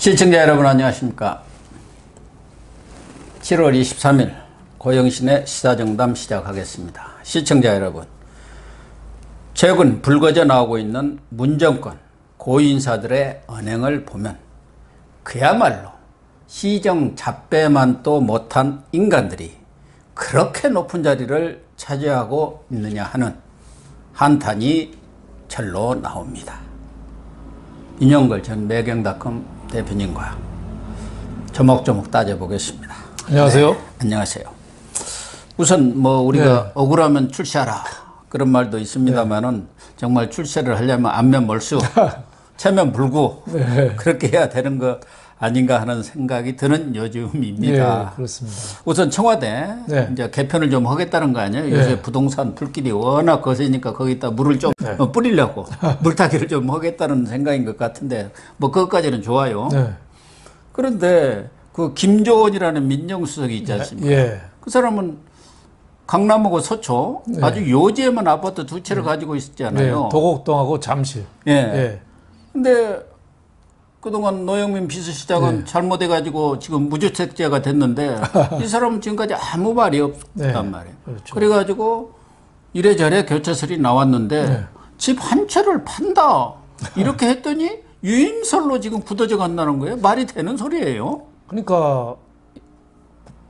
시청자 여러분 안녕하십니까. 7월 23일 고영신의 시사정담 시작하겠습니다. 시청자 여러분, 최근 불거져 나오고 있는 문정권 고인사들의 언행을 보면 그야말로 시정잡배만도 못한 인간들이 그렇게 높은 자리를 차지하고 있느냐 하는 한탄이 절로 나옵니다. 인영걸 전 매경닷컴 대표님과 조목조목 따져보겠습니다. 안녕하세요. 네, 안녕하세요. 우선 우리가 억울하면 출세하라 그런 말도 있습니다만은 정말 출세를 하려면 안면 몰수, 체면 불구 그렇게 해야 되는 거 아닌가 하는 생각이 드는 요즘입니다. 네, 그렇습니다. 우선 청와대 이제 개편을 좀 하겠다는 거 아니에요? 요새 부동산 불길이 워낙 거세니까 거기다 물을 좀 뿌리려고 물타기를 좀 하겠다는 생각인 것 같은데 그것까지는 좋아요. 그런데 그 김조원이라는 민정수석이 있지 않습니까? 그 사람은 강남하고 서초 아주 요지에만 아파트 두 채를 가지고 있었잖아요. 도곡동하고 잠실. 근데 그동안 노영민 비서실장은 잘못해가지고 지금 무주택자가 됐는데 이 사람은 지금까지 아무 말이 없단 말이에요. 그렇죠. 그래가지고 이래저래 교체설이 나왔는데 집 한 채를 판다 이렇게 했더니 유임설로 지금 굳어져 간다는 거예요. 말이 되는 소리예요. 그러니까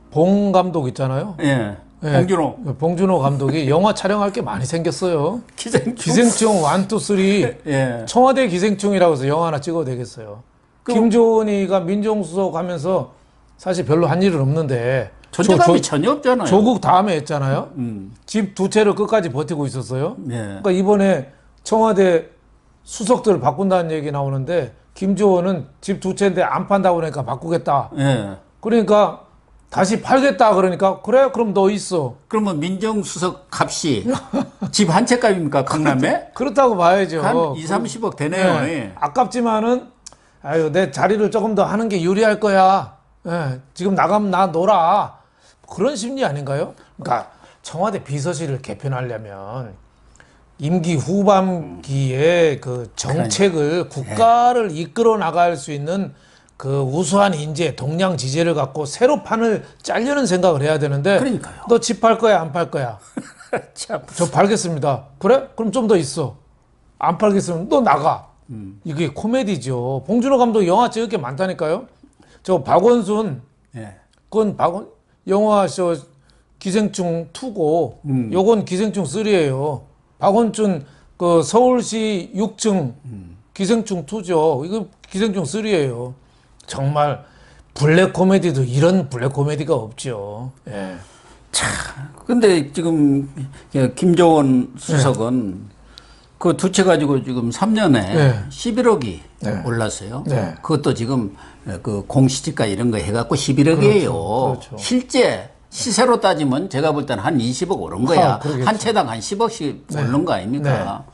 봉 감독 있잖아요. 봉준호 감독이 영화 촬영할 게 많이 생겼어요. 기생충 1, 2, 3 청와대 기생충이라고 해서 영화 하나 찍어도 되겠어요. 김조원이가 민정수석 하면서 사실 별로 한 일은 없는데 존재감이 전혀 없잖아요. 조국 다음에 했잖아요. 집 두 채를 끝까지 버티고 있었어요. 그러니까 이번에 청와대 수석들을 바꾼다는 얘기 나오는데 김조원은 집 두 채인데 안 판다고 그러니까 바꾸겠다. 그러니까 다시 팔겠다 그러니까 그래 그럼 너 있어. 그러면 민정수석 값이 집 한 채 값입니까 강남에? 그렇다고 봐야죠. 한 2, 30억 되네요. 아깝지만은 아유 내 자리를 조금 더 하는 게 유리할 거야. 지금 나가면 나 놀아. 그런 심리 아닌가요? 그러니까 청와대 비서실을 개편하려면 임기 후반기에 그 정책을 국가를 이끌어 나갈 수 있는 그 우수한 인재, 동량 지재를 갖고 새로 판을 짜려는 생각을 해야 되는데 그러니까요. 너 집 팔 거야 안 팔 거야? 저 팔겠습니다. 그래? 그럼 좀 더 있어. 안 팔겠으면 너 나가. 이게 코미디죠. 봉준호 감독 영화 찍을 게 많다니까요. 저 박원순 그건 영화 기생충 2고 요건 기생충 3예요. 박원순 그 서울시 6층 기생충 2죠. 이거 기생충 3예요. 정말 블랙 코미디도 이런 블랙 코미디가 없죠. 근데 지금 김조원 수석은 그 두 채 가지고 지금 3년에 11억이 올랐어요. 그것도 지금 그 공시지가 이런 거 해갖고 11억이에요. 그렇죠. 실제 시세로 따지면 제가 볼 때는 한 20억 오른 거야. 한 채당 한 10억씩 오른 거 아닙니까?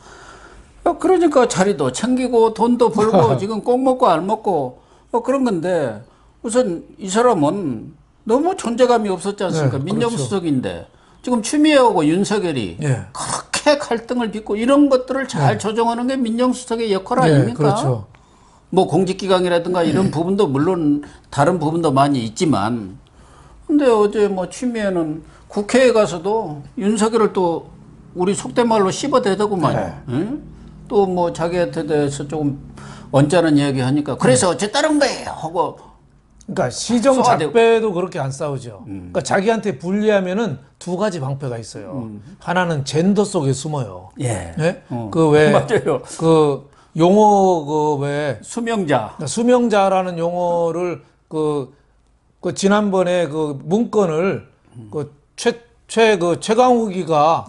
그러니까 자리도 챙기고 돈도 벌고 지금 꼭 먹고 알 먹고 그런 건데 우선 이 사람은 너무 존재감이 없었지 않습니까? 민정수석인데 지금 추미애하고 윤석열이 그렇게 갈등을 빚고 이런 것들을 잘 조정하는 게 민정수석의 역할 아닙니까? 그렇죠. 공직기강이라든가 이런 부분도 물론 다른 부분도 많이 있지만 근데 어제 추미애는 국회에 가서도 윤석열을 또 우리 속된 말로 씹어대더구만요. 또 자기한테 대해서 조금 언짢은 이야기 하니까 그래서 어쨌다는 거예요 하고. 그러니까 시정잡배도 그렇게 안 싸우죠. 그러니까 자기한테 불리하면은 두 가지 방패가 있어요. 하나는 젠더 속에 숨어요. 그 왜 맞아요. 그 용어 그 왜 수명자라는 용어를 그 지난번에 그 문건을 최강욱이가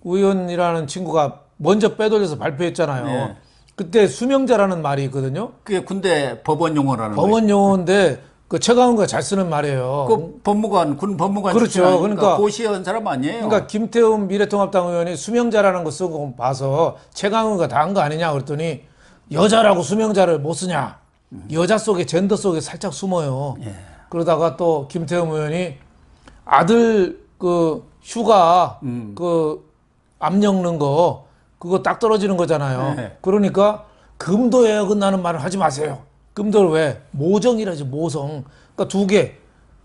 의원이라는 친구가 먼저 빼돌려서 발표했잖아요. 그때 수명자라는 말이 있거든요. 그게 군대 법원 용어라는 거예요. 법원 용어인데 그 최강욱이가 잘 쓰는 말이에요. 그 군 법무관 그렇죠. 그러니까 고시한 사람 아니에요. 그러니까 김태훈 미래통합당 의원이 수명자라는 거 쓰고 봐서 최강욱이가 다 한 거 아니냐 그랬더니 여자라고 수명자를 못 쓰냐. 여자 속에 젠더 속에 살짝 숨어요. 그러다가 또 김태훈 의원이 아들 그 휴가 그 암 엮는 거 그거 딱 떨어지는 거잖아요. 그러니까 금도에 어긋나는 말을 하지 마세요. 금들 왜 모정이라지 모성. 그러니까 두 개.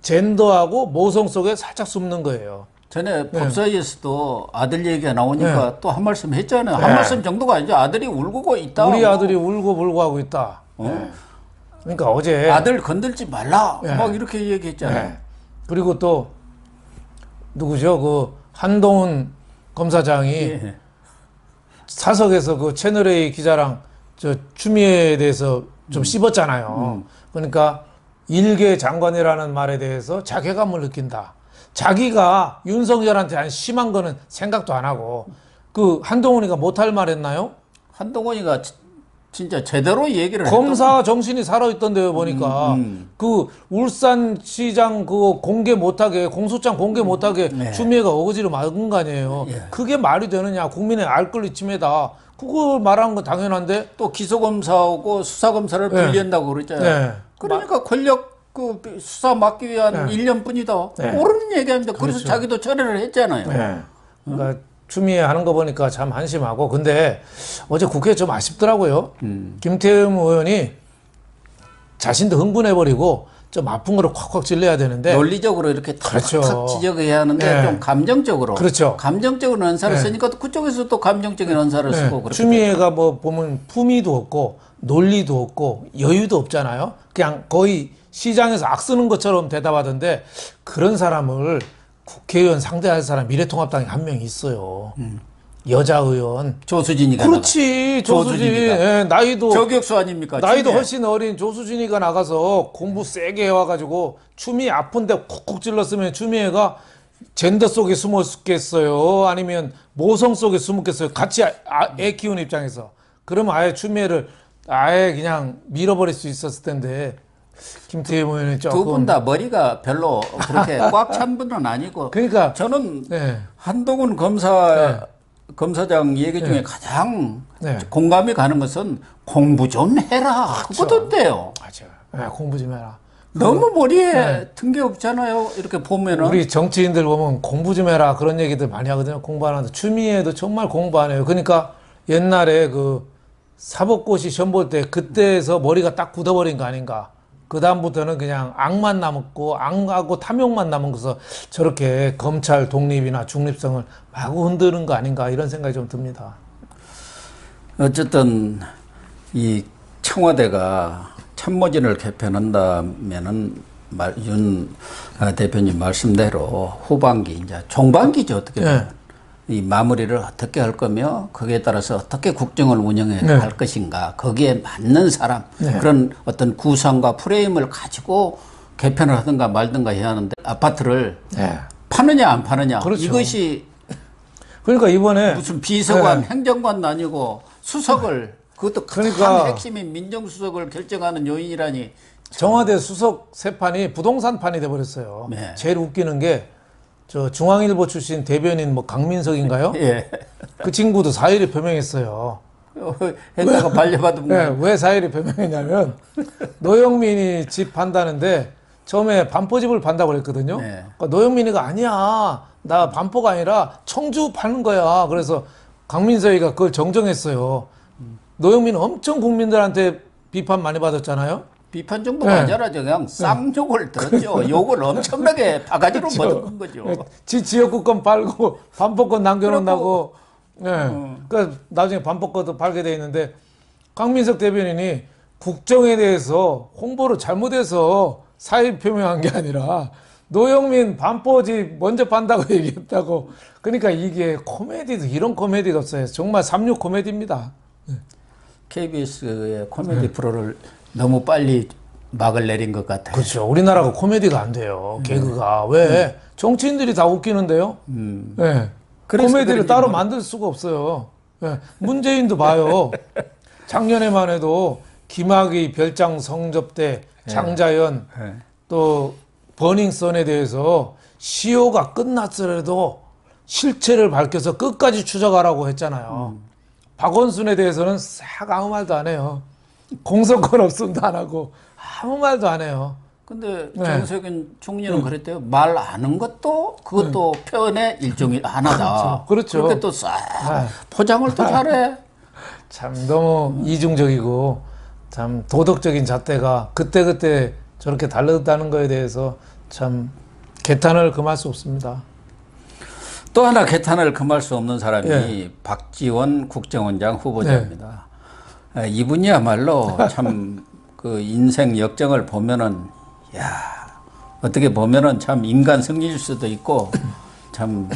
젠더하고 모성 속에 살짝 숨는 거예요. 전에 법사위에서도 아들 얘기가 나오니까 또 한 말씀 했잖아요. 한 말씀 정도가 아니죠. 아들이 울고 있다. 우리 아들이 울고 불고 하고 있다. 그러니까 어제 아들 건들지 말라. 막 이렇게 얘기했잖아요. 그리고 또 누구죠? 그 한동훈 검사장이 사석에서 그 채널A 기자랑 저 추미애에 대해서 좀 씹었잖아요. 그러니까 일개 장관이라는 말에 대해서 자괴감을 느낀다. 자기가 윤석열한테 한 심한 거는 생각도 안 하고 그 한동훈이가 못할 말 했나요? 한동훈이가 진짜 제대로 얘기를 검사 정신이 살아있던데요 보니까 그 울산시장 그 공개 못하게 공소장 공개 못하게 추미애가 어거지로 막은 거 아니에요. 그게 말이 되느냐. 국민의 알 권리 침해다. 그걸 말한 건 당연한데 또 기소검사하고 수사검사를 분리한다고 그랬잖아요. 그러니까 권력 그 수사 맡기 위한 1년뿐이다. 옳은 얘기합니다. 그래서 자기도 철회를 했잖아요. 그러니까 추미애 하는 거 보니까 참 한심하고 근데 어제 국회에 좀 아쉽더라고요. 김태흠 의원이 자신도 흥분해버리고 좀 아픈 거를 콱콱 찔러야 되는데 논리적으로 이렇게 탁탁 지적해야 하는데 좀 감정적으로 감정적으로 언사를 쓰니까 또 그쪽에서 또 감정적인 언사를 쓰고 그렇게 추미애가 뭐 보면 품위도 없고 논리도 없고 여유도 없잖아요. 그냥 거의 시장에서 악 쓰는 것처럼 대답하던데 그런 사람을 국회의원 상대할 사람 미래통합당에 한 명 있어요. 여자 의원. 조수진이가 그렇지. 조수진. 예, 나이도. 저격수 아닙니까? 나이도 훨씬 어린 조수진이가 나가서 공부 세게 해와가지고 추미애 아픈데 콕콕 찔렀으면 추미애가 젠더 속에 숨었겠어요? 아니면 모성 속에 숨었겠어요? 같이 애 키우는 입장에서. 그러면 아예 추미애를 아예 그냥 밀어버릴 수 있었을 텐데. 김태흠 의원은 조금. 두 분 다 머리가 별로 그렇게 꽉 찬 분은 아니고. 그러니까. 저는 한동훈 검사장 얘기 중에 가장 공감이 가는 것은 공부 좀 해라. 그거던데요. 맞아. 공부 좀 해라. 너무 머리에 든 게 없잖아요. 이렇게 보면은. 우리 정치인들 보면 공부 좀 해라. 그런 얘기들 많이 하거든요. 공부 안 하는데. 추미애도 정말 공부 안 해요. 그러니까 옛날에 그 사법고시 시험 볼 때 그때에서 머리가 딱 굳어버린 거 아닌가. 그다음부터는 그냥 악만 남았고 악하고 탐욕만 남은 것서 저렇게 검찰 독립이나 중립성을 마구 흔드는 거 아닌가 이런 생각이 좀 듭니다. 어쨌든 이 청와대가 참모진을 개편한다면은 윤 대표님 말씀대로 후반기 이제 종반기죠. 어떻게 보면. 이 마무리를 어떻게 할 거며 거기에 따라서 어떻게 국정을 운영해 갈 것인가 거기에 맞는 사람 그런 어떤 구상과 프레임을 가지고 개편을 하든가 말든가 해야 하는데 아파트를 파느냐 안 파느냐 이것이 그러니까 이번에 무슨 비서관 행정관도 아니고 수석을 그것도 가장 핵심인 민정수석을 결정하는 요인이라니 청와대 수석 세 판이 부동산 판이 돼버렸어요. 제일 웃기는 게 저 중앙일보 출신 대변인 뭐 강민석인가요? 그 친구도 사의를 표명했어요. 했다가 반려받은 거예요. 왜 사의를 표명했냐면 노영민이 집 판다는데 처음에 반포집을 판다고 그랬거든요. 그러니까 노영민이가 아니야. 나 반포가 아니라 청주 파는 거야. 그래서 강민석이가 그걸 정정했어요. 노영민은 엄청 국민들한테 비판 많이 받았잖아요. 비판 정도가 아니라 그냥 쌍욕을 들었죠. 욕을 엄청나게 바가지로 먹은 거죠. 지역구권 팔고 반포권 남겨놓는다고. 그러니까 나중에 반포권도 팔게 돼 있는데 강민석 대변인이 국정에 대해서 홍보를 잘못해서 사의 표명한 게 아니라 노영민 반포지 먼저 판다고 얘기했다고. 그러니까 이게 코미디도 이런 코미디가 없어요. 정말 삼육 코미디입니다. KBS의 코미디 프로를 너무 빨리 막을 내린 것 같아요. 그렇죠. 우리나라가 코미디가 안 돼요. 개그가. 왜? 정치인들이 다 웃기는데요. 코미디를 따로 만들 수가 없어요. 문재인도 봐요. 작년에만 해도 김학의 별장 성접대, 장자연, 또 버닝썬에 대해서 시효가 끝났더라도 실체를 밝혀서 끝까지 추적하라고 했잖아요. 박원순에 대해서는 싹 아무 말도 안 해요. 공소권 없음도 안 하고 아무 말도 안 해요. 근데 정세균 총리는 그랬대요. 말 아는 것도 그것도 표현의 일종이 하나다. 그렇죠. 그렇게 또 싹 포장을 또 잘해. 참 너무 이중적이고 참 도덕적인 잣대가 그때그때 저렇게 달랐다는 거에 대해서 참 개탄을 금할 수 없습니다. 또 하나 개탄을 금할 수 없는 사람이 박지원 국정원장 후보자입니다. 이분이야말로 참 그 인생 역정을 보면은 어떻게 보면은 참 인간 승리일 수도 있고 참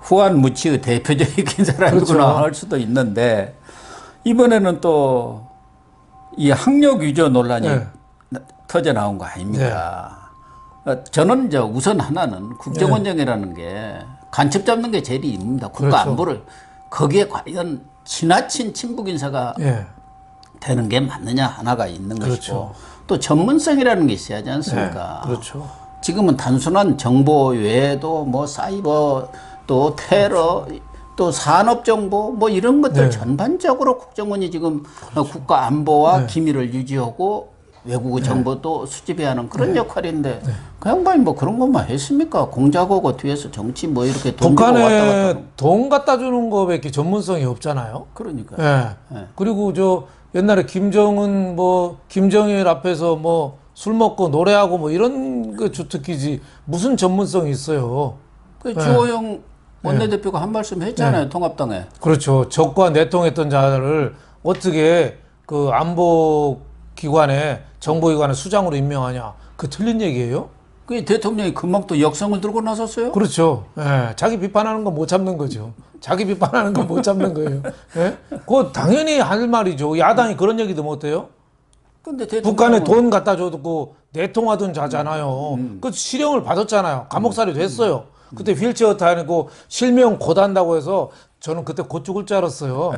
후한 무치의 대표적인 사람이구나 그렇죠. 할 수도 있는데 이번에는 또 이 학력 위조 논란이 터져 나온 거 아닙니까? 저는 이제 우선 하나는 국정원장이라는 게 간첩 잡는 게 제일 임무입니다. 국가 안보를 거기에 과연 지나친 친북 인사가 되는 게 맞느냐 하나가 있는 것이고 또 전문성이라는 게 있어야 하지 않습니까? 그렇죠. 지금은 단순한 정보 외에도 뭐 사이버 또 테러 또 산업정보 뭐 이런 것들 전반적으로 국정원이 지금 국가 안보와 기밀을 유지하고 외국의 정보도 수집해야 하는 그런 역할인데 그 양반이 뭐 그런 것만 했습니까? 공작하고 뒤에서 정치 뭐 이렇게 돈 주고 왔다 갔다 하는. 돈 갖다 주는 거밖에 전문성이 없잖아요. 그러니까요. 그리고 저 옛날에 김정은 뭐 김정일 앞에서 뭐 술 먹고 노래하고 뭐 이런 거 주특기지 무슨 전문성이 있어요. 주호영 원내대표가 한 말씀 했잖아요. 통합당에. 그렇죠. 적과 내통했던 자를 어떻게 그 안보기관에 정보기관의 수장으로 임명하냐. 그 틀린 얘기예요? 그 대통령이 금방 또 역성을 들고 나섰어요. 그렇죠. 자기 비판하는 건 못 참는 거죠. 자기 비판하는 건 못 참는 거예요. 그거 당연히 할 말이죠. 야당이 그런 얘기도 못 해요? 근데 북한에 돈 갖다 줘도 내통하던 자잖아요. 그 실형을 받았잖아요. 감옥살이도 했어요. 그때 휠체어 타고 실명 고단다고 해서 저는 그때 곧 죽을 줄 알았어요.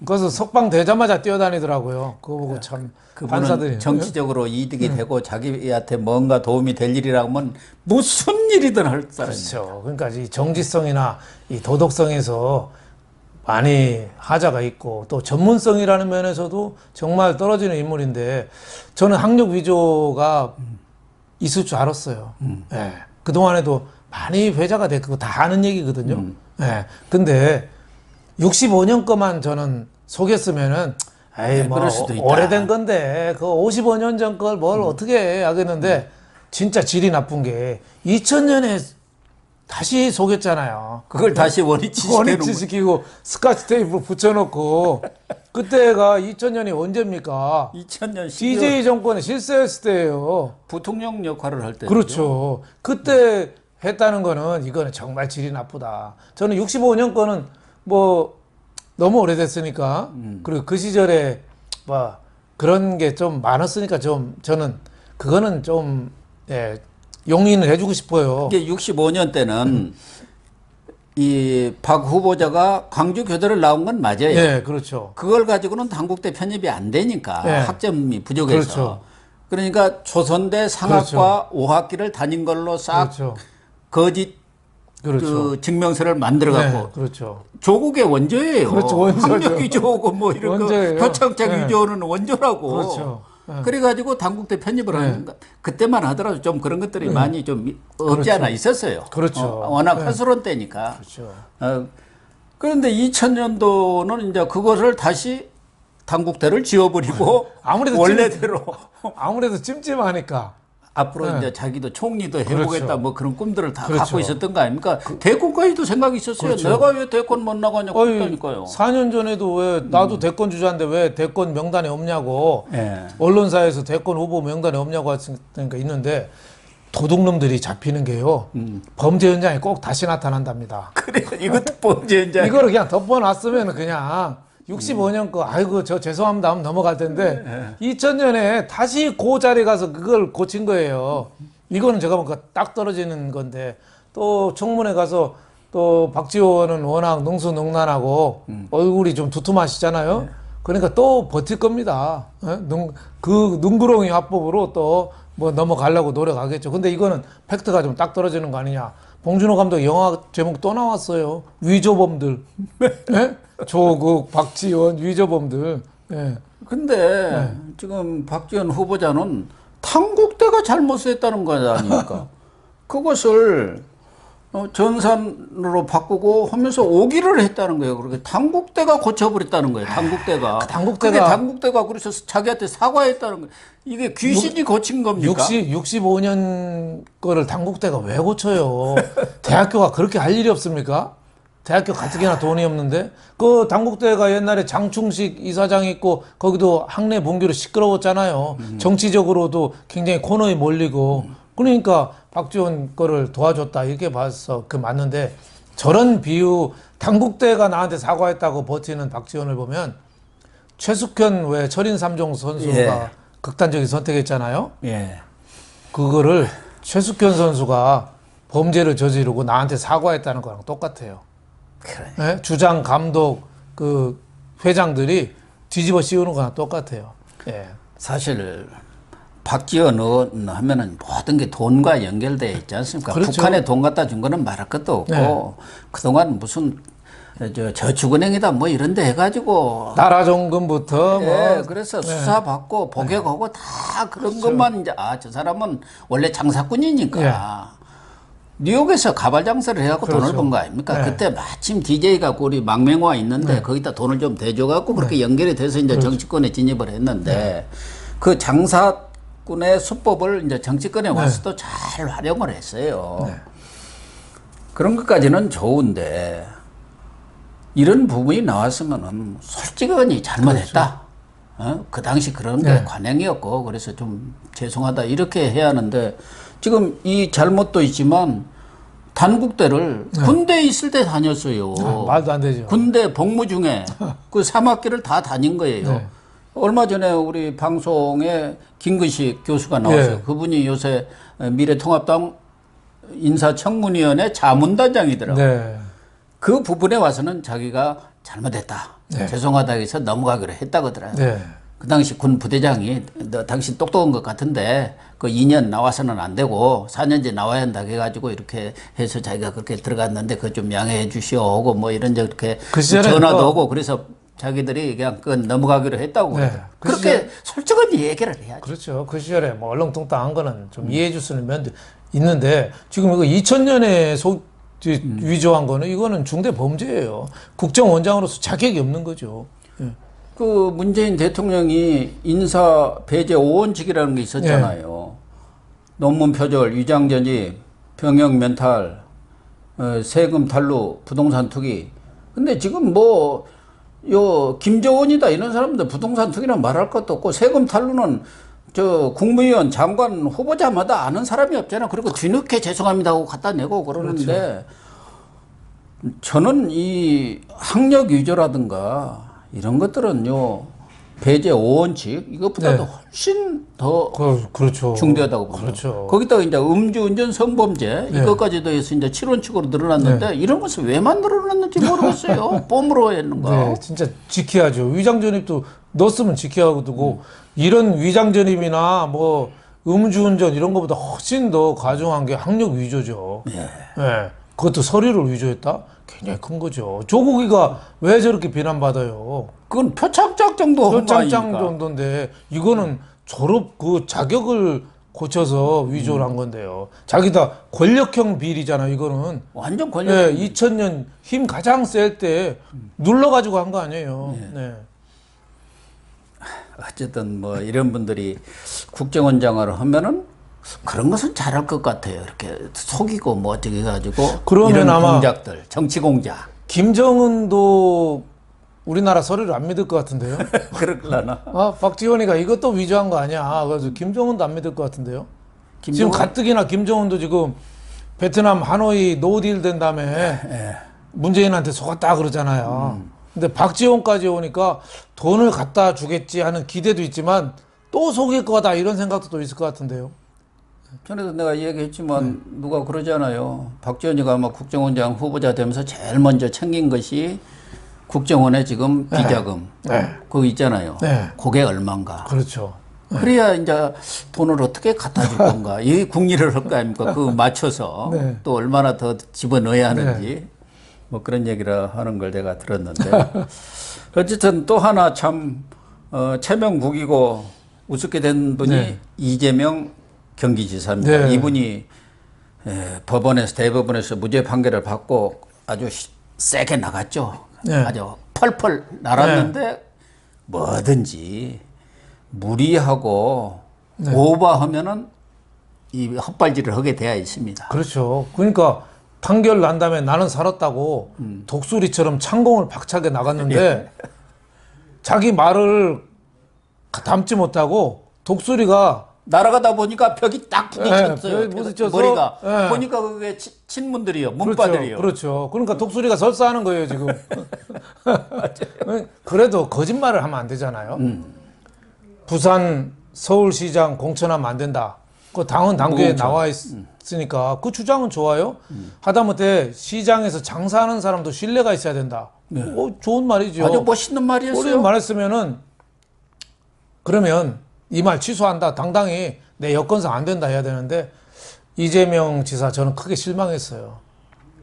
그래서 석방 되자마자 뛰어다니더라고요. 그거 보고 참 판사들이 정치적으로 이득이 되고 자기한테 뭔가 도움이 될 일이라면 무슨 일이든 할 사람이죠. 그렇죠. 그러니까 이 정치성이나 이 도덕성에서 많이 하자가 있고 또 전문성이라는 면에서도 정말 떨어지는 인물인데 저는 학력 위조가 있을 줄 알았어요. 그동안에도 많이 회자가 됐고 다 아는 얘기거든요. 근데 65년 거만 저는 속였으면은 뭐 그럴 수도 있다. 오래된 건데 그 55년 전 걸 뭘 어떻게 해 하겠는데 진짜 질이 나쁜 게 2000년에 다시 속였잖아요. 그걸 다시 원위치 시키고 스카치 테이프 붙여놓고 그때가 2000년이 언제입니까? 2000년 DJ 정권의 실세였을 때예요. 부통령 역할을 할 때. 그렇죠. 그때 했다는 거는 이거는 정말 질이 나쁘다. 저는 65년 거는 뭐 너무 오래됐으니까 그리고 그 시절에 뭐 그런 게 좀 많았으니까 좀 저는 그거는 좀 용인을 해주고 싶어요. 이게 65년 때는 이 박 후보자가 광주 교대를 나온 건 맞아요. 그렇죠. 그걸 가지고는 당국대 편입이 안 되니까 학점이 부족해서. 그렇죠. 그러니까 조선대 상학과 5학기를 다닌 걸로 싹 거짓 그 증명서를 만들어 갖고 조국의 원조예요. 그렇죠. 원조죠. 학력 위조고 뭐 이런 거 표창장 위조는 원조라고. 그렇죠. 그래가지고 당국대 편입을 하는 거 그때만 하더라도 좀 그런 것들이 많이 좀 없지 않아 있었어요. 그렇죠. 워낙 허술한 때니까. 그렇죠. 그런데 2000년도는 이제 그것을 다시 당국대를 지워버리고 원래대로 아무래도 찜찜하니까. 앞으로 이제 자기도 총리도 해보겠다 뭐 그런 꿈들을 다 갖고 있었던 거 아닙니까? 대권까지도 생각이 있었어요. 내가 왜 대권 못 나가냐고 했다니까요. 4년 전에도 왜 나도 대권 주자인데 왜 대권 명단에 없냐고 언론사에서 대권 후보 명단에 없냐고 하니까 있는데 도둑놈들이 잡히는 게요. 범죄 현장에 꼭 다시 나타난답니다. 그래 이것도 범죄 현장. 이거를 그냥 덮어놨으면 그냥 65년 거 아이고 저 죄송합니다 하면 넘어갈 텐데 2000년에 다시 그 자리에 가서 그걸 고친 거예요. 이거는 제가 보니까 딱 떨어지는 건데 또 청문회 가서 또 박지원은 워낙 능수능란하고 얼굴이 좀 두툼하시잖아요. 그러니까 또 버틸 겁니다. 그 눈구렁이 화법으로 또 뭐 넘어가려고 노력하겠죠. 근데 이거는 팩트가 좀 딱 떨어지는 거 아니냐. 봉준호 감독 영화 제목 또 나왔어요. 위조범들. 조국, 박지원, 위조범들. 근데 지금 박지원 후보자는 당국대가 잘못했다는 거 아닙니까? 그것을 전산으로 바꾸고 하면서 오기를 했다는 거예요. 그렇게 당국대가 고쳐버렸다는 거예요. 당국대가. 당국대가 그래서 자기한테 사과했다는 거예요. 이게 귀신이 고친 겁니까? 65년 거를 당국대가 왜 고쳐요? 대학교가 그렇게 할 일이 없습니까? 대학교 가뜩이나 돈이 없는데 그 당국대가 옛날에 장충식 이사장이 있고 거기도 학내 분교로 시끄러웠잖아요. 정치적으로도 굉장히 코너에 몰리고 그러니까 박지원 거를 도와줬다 이렇게 봐서 그 맞는데 저런 비유 당국대가 나한테 사과했다고 버티는 박지원을 보면 최숙현 왜 철인 3종 선수가 예. 극단적인 선택했잖아요. 예. 그거를 최숙현 선수가 범죄를 저지르고 나한테 사과했다는 거랑 똑같아요. 그래. 네? 주장, 감독, 그 회장들이 뒤집어 씌우는 거랑 똑같아요. 예. 사실 박지원 의원 하면은 모든 게 돈과 연결되어 있지 않습니까? 그렇죠. 북한에 돈 갖다 준 거는 말할 것도 없고 네. 그동안 무슨 저축은행이다 뭐 이런 데 해가지고 나라정금부터 예, 뭐 그래서 수사받고 복역하고 다 그런 것만 이제 저 사람은 원래 장사꾼이니까 뉴욕에서 가발 장사를 해갖고 돈을 번 거 아닙니까? 그때 마침 DJ가 우리 망명화 있는데 거기다 돈을 좀 대줘갖고 그렇게 연결이 돼서 이제 정치권에 진입을 했는데 그 장사꾼의 수법을 이제 정치권에 와서도 잘 활용을 했어요. 그런 것까지는 좋은데 이런 부분이 나왔으면은 솔직히 잘못했다. 그 당시 그런 게 관행이었고 그래서 좀 죄송하다 이렇게 해야 하는데 지금 이 잘못도 있지만 단국대를 군대에 있을 때 다녔어요. 말도 안 되죠. 군대 복무 중에 그 3학기를 다 다닌 거예요. 얼마 전에 우리 방송에 김근식 교수가 나왔어요. 그분이 요새 미래통합당 인사청문위원회 자문단장이더라고요. 그 부분에 와서는 자기가 잘못했다. 죄송하다 해서 넘어가기로 했다고 하더라고요. 그 당시 군 부대장이 너 당신 똑똑한 것 같은데 그 2년 나와서는 안 되고 4년제 나와야 한다 해가지고 이렇게 해서 자기가 그렇게 들어갔는데 그거 좀 양해해 주시오 하고 뭐 이런 저렇게 그 전화도 오고 그래서 자기들이 그냥 그 넘어가기로 했다고 그렇게 솔직한 얘기를 해야죠. 그렇죠. 그 시절에 뭐 얼렁뚱땅한 거는 좀 이해해 줄 수는 면도 있는데 지금 이거 2000년에 위조한 거는 이거는 중대 범죄예요. 국정원장으로서 자격이 없는 거죠. 그 문재인 대통령이 인사 배제 5원칙이라는 게 있었잖아요. 논문 표절, 위장 전입, 병역 멘탈, 세금 탈루, 부동산 투기. 근데 지금 뭐 김정은이다 이런 사람들 부동산 투기는 말할 것도 없고 세금 탈루는 저 국무위원 장관 후보자마다 아는 사람이 없잖아. 그리고 뒤늦게 죄송합니다 하고 갖다 내고 그러는데 저는 이 학력 위조라든가 이런 것들은요 배제 5원칙 이것보다도 훨씬 더 그렇죠. 중대하다고 봅니다. 거기다가 이제 음주운전 성범죄 이것까지도 해서 이제 7원칙으로 늘어났는데 이런 것을 왜 만들어놨는지 모르겠어요. 뽐으로 했는가? 진짜 지켜야죠. 위장전입도 넣었으면 지켜야 되고 이런 위장전입이나 뭐 음주운전 이런 것보다 훨씬 더 가중한 게 학력 위조죠. 그것도 서류를 위조했다? 굉장히 큰 거죠. 조국이가 왜 저렇게 비난받아요? 그건 표창장 정도 표창장 정도인데 이거는 졸업 그 자격을 고쳐서 위조를 한 건데요. 자기다 권력형 비리잖아. 이거는 완전 권력. 2000년 힘 가장 셀 때 눌러가지고 한 거 아니에요. 어쨌든 뭐 이런 분들이 국정원장을 하면은 그런 것은 잘할 것 같아요. 이렇게 속이고 뭐 어떻게 해가지고 그러면 이런 아마 공작들, 정치 공작. 김정은도 우리나라 서류를 안 믿을 것 같은데요. 그럴라나. 박지원이가 이것도 위조한 거 아니야. 그래서 김정은도 안 믿을 것 같은데요. 지금 가뜩이나 김정은도 지금 베트남 하노이 노딜 된 다음에 문재인한테 속았다 그러잖아요. 근데 박지원까지 오니까 돈을 갖다 주겠지 하는 기대도 있지만 또 속일 거다 이런 생각도 또 있을 것 같은데요. 전에도 내가 얘기했지만 누가 그러잖아요. 박지원이가 아마 국정원장 후보자 되면서 제일 먼저 챙긴 것이 국정원의 지금 비자금. 그거 있잖아요. 그게 얼마인가. 그렇죠. 그래야 이제 돈을 어떻게 갖다 줄 건가. 이 궁리를 할 거 아닙니까? 그거 맞춰서 또 얼마나 더 집어넣어야 하는지. 뭐 그런 얘기를 하는 걸 내가 들었는데. 어쨌든 또 하나 참, 체면국이고 우습게 된 분이 이재명 경기지사입니다. 이분이 법원에서 대법원에서 무죄 판결을 받고 아주 세게 나갔죠. 네. 아주 펄펄 날았는데 뭐든지 무리하고 오버하면은 이 헛발질을 하게 되어 있습니다. 그렇죠. 그러니까 판결 난 다음에 나는 살았다고 독수리처럼 창공을 박차게 나갔는데 자기 말을 담지 못하고 독수리가 날아가다 보니까 벽이 딱 부딪혔어요. 벽에 부딪혀서, 머리가 예. 보니까 그게 친문들이요, 문바들이요. 그렇죠. 그러니까 독수리가 설사하는 거예요 지금. 그래도 거짓말을 하면 안 되잖아요. 부산 서울시장 공천하면 안 된다. 그 당헌 당규에 무공천. 나와 있으니까 그 주장은 좋아요. 하다못해 시장에서 장사하는 사람도 신뢰가 있어야 된다. 좋은 말이죠. 아주 멋있는 말이었어요. 우리 말했으면은 그러면 이 말 취소한다. 당당히 내 여건상 안 된다 해야 되는데 이재명 지사 저는 크게 실망했어요.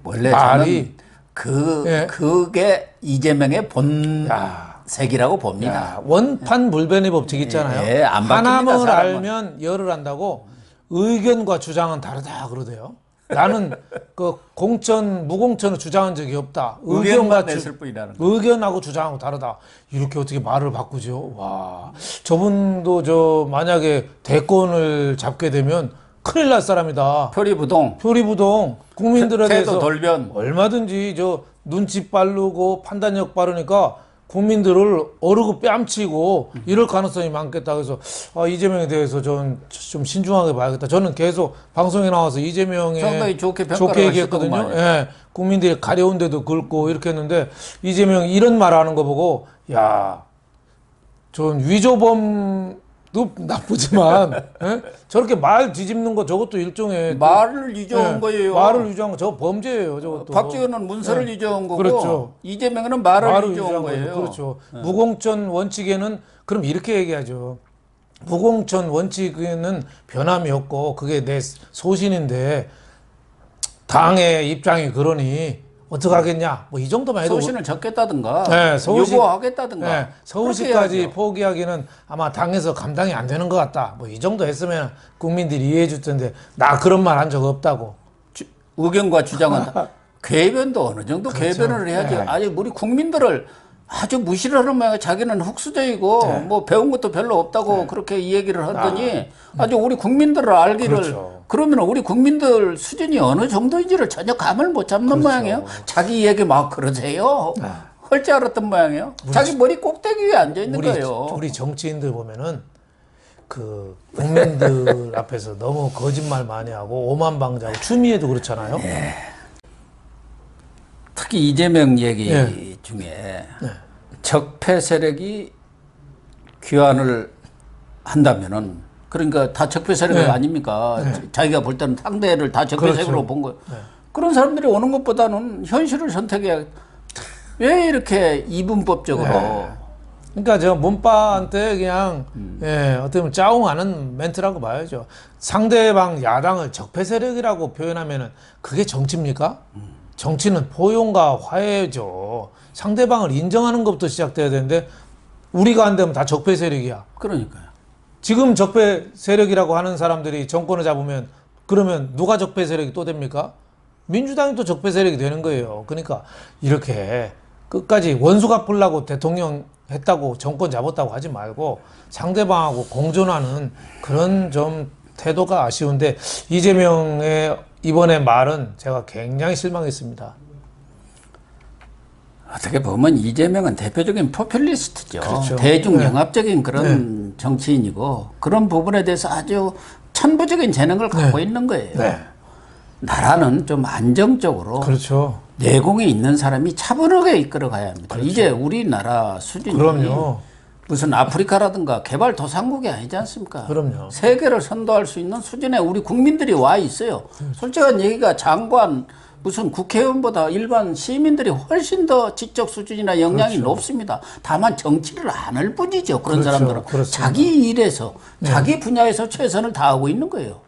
원래 말이 저는 그게 이재명의 본색이라고 봅니다. 야, 원판 불변의 법칙 있잖아요. 예, 안 바뀝니다, 하나만 사람은. 알면 열을 한다고 의견과 주장은 다르다 그러대요. 나는 그 공천 무공천을 주장한 적이 없다. 의견만 냈을 뿐이라는 거. 의견하고 주장하고 다르다. 이렇게 어떻게 말을 바꾸죠? 와, 저분도 저 만약에 대권을 잡게 되면 큰일 날 사람이다. 표리부동, 표리부동 국민들에 태도 대해서 돌변. 얼마든지 저 눈치 빠르고 판단력 빠르니까 국민들을 어르고 뺨치고 이럴 가능성이 많겠다. 그래서 이재명에 대해서 좀 신중하게 봐야겠다. 저는 계속 방송에 나와서 이재명에 상당히 좋게 평가를 얘기했거든요. 하셨더구만요. 예, 국민들이 가려운 데도 긁고 이렇게 했는데 이재명이 이런 말 하는 거 보고 야, 전 위조범도 나쁘지만 예? 저렇게 말 뒤집는 거 저것도 일종의 말을 위조한 거예요. 말을 위조한 거 저거 범죄예요. 저것도. 박지원은 문서를 위조한 거고, 그렇죠. 이재명은 말을 위조한 거예요. 그렇죠. 무공천 원칙에는 그럼 이렇게 얘기하죠. 무공천 원칙에는 변함이 없고 그게 내 소신인데 당의 입장이 그러니 어떡하겠냐. 뭐 이 정도만 해도 소신을 적겠다든가, 네, 유보하겠다든가. 네, 서울시까지 포기하기는 아마 당에서 감당이 안 되는 것 같다. 뭐 이 정도 했으면 국민들이 이해해 줄 텐데 나 그런 말 한 적 없다고. 의견과 주장은 궤변도 어느 정도 그렇죠. 궤변을 해야지. 네. 아니 우리 국민들을 아주 무시를 하는 모양. 자기는 흙수저이고 뭐 배운 것도 별로 없다고 그렇게 이 얘기를 하더니 아주 우리 국민들을 알기를. 그렇죠. 그러면 우리 국민들 수준이 어느 정도인지를 전혀 감을 못 잡는 모양이에요. 자기 얘기 막 그러세요. 할 줄 알았던 모양이에요. 자기 머리 꼭대기 위에 앉아 있는 거예요. 우리 정치인들 보면은 그 국민들 앞에서 너무 거짓말 많이 하고 오만방자하고 추미애도 그렇잖아요. 특히 이재명 얘기 중에 적폐 세력이 귀환을 한다면은 그러니까 다 적폐 세력 아닙니까? 자기가 볼 때는 상대를 다 적폐 세력으로 본 거예요. 그런 사람들이 오는 것보다는 현실을 선택해야. 왜 이렇게 이분법적으로? 그러니까 저 문바한테 그냥 어떻게 보면 짜웅하는 멘트라고 봐야죠. 상대방 야당을 적폐 세력이라고 표현하면은 그게 정치입니까? 정치는 포용과 화해죠. 상대방을 인정하는 것부터 시작돼야 되는데 우리가 안 되면 다 적폐 세력이야. 그러니까요. 지금 적폐 세력이라고 하는 사람들이 정권을 잡으면 그러면 누가 적폐 세력이 또 됩니까? 민주당이 또 적폐 세력이 되는 거예요. 그러니까 이렇게 끝까지 원수 갚으려고 대통령 했다고 정권 잡았다고 하지 말고 상대방하고 공존하는 그런 좀 태도가 아쉬운데 이재명의 이번에 말은 제가 굉장히 실망했습니다. 어떻게 보면 이재명은 대표적인 포퓰리스트죠. 그렇죠. 대중영합적인 그런 정치인이고 그런 부분에 대해서 아주 천부적인 재능을 갖고 있는 거예요. 나라는 좀 안정적으로 그렇죠. 내공이 있는 사람이 차분하게 이끌어가야 합니다. 이제 우리나라 수준이 그럼요. 무슨 아프리카라든가 개발도상국이 아니지 않습니까? 그럼요. 세계를 선도할 수 있는 수준에 우리 국민들이 와 있어요. 솔직한 얘기가 장관 무슨 국회의원보다 일반 시민들이 훨씬 더 지적 수준이나 역량이 높습니다. 다만 정치를 안 할 뿐이죠. 그런 사람들은 그렇습니다. 자기 일에서 자기 분야에서 최선을 다하고 있는 거예요.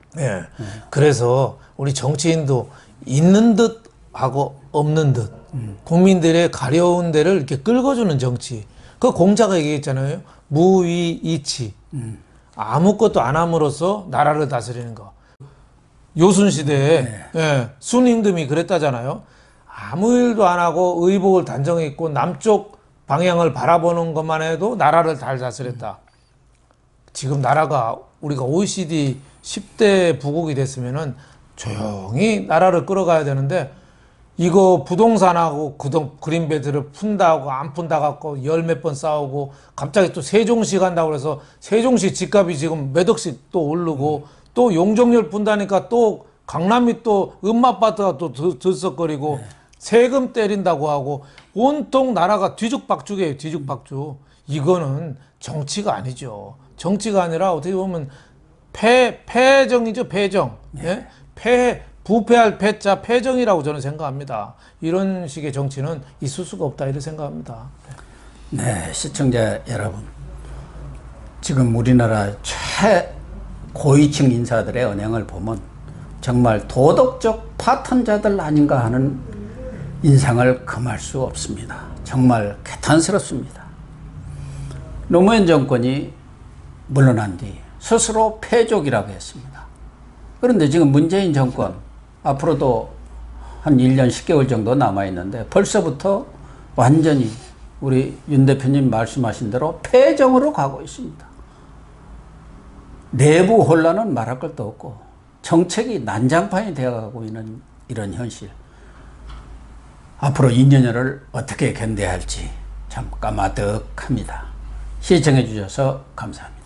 그래서 우리 정치인도 있는 듯 하고 없는 듯 국민들의 가려운 데를 이렇게 끌어주는 정치. 그 공자가 얘기했잖아요. 무위이치. 아무것도 안 함으로써 나라를 다스리는 거. 요순 시대에 예, 순임금이 그랬다잖아요. 아무 일도 안 하고 의복을 단정히 입고 남쪽 방향을 바라보는 것만 해도 나라를 잘 다스렸다. 지금 나라가 우리가 OECD 10대 부국이 됐으면은 조용히 나라를 끌어가야 되는데 이거 부동산하고 그린벨트를 푼다고 안 푼다 갖고 열 몇 번 싸우고 갑자기 또 세종시 간다고 그래서 세종시 집값이 지금 몇 억씩 또 오르고 또 용적률 푼다니까 또 강남이 또 음마아파트가 또 들썩거리고 세금 때린다고 하고 온통 나라가 뒤죽박죽이에요. 뒤죽박죽. 이거는 정치가 아니죠. 정치가 아니라 어떻게 보면 패정이죠. 패정. 예? 부패할 패자 패정이라고 저는 생각합니다. 이런 식의 정치는 있을 수가 없다 이렇게 생각합니다. 네, 시청자 여러분, 지금 우리나라 최고위층 인사들의 언행을 보면 정말 도덕적 파탄자들 아닌가 하는 인상을 금할 수 없습니다. 정말 개탄스럽습니다. 노무현 정권이 물러난 뒤 스스로 패족이라고 했습니다. 그런데 지금 문재인 정권 앞으로도 한 1년 10개월 정도 남아있는데 벌써부터 완전히 우리 윤 대표님 말씀하신 대로 패정으로 가고 있습니다. 내부 혼란은 말할 것도 없고 정책이 난장판이 되어가고 있는 이런 현실. 앞으로 2년여를 어떻게 견뎌야 할지 참 까마득합니다. 시청해 주셔서 감사합니다.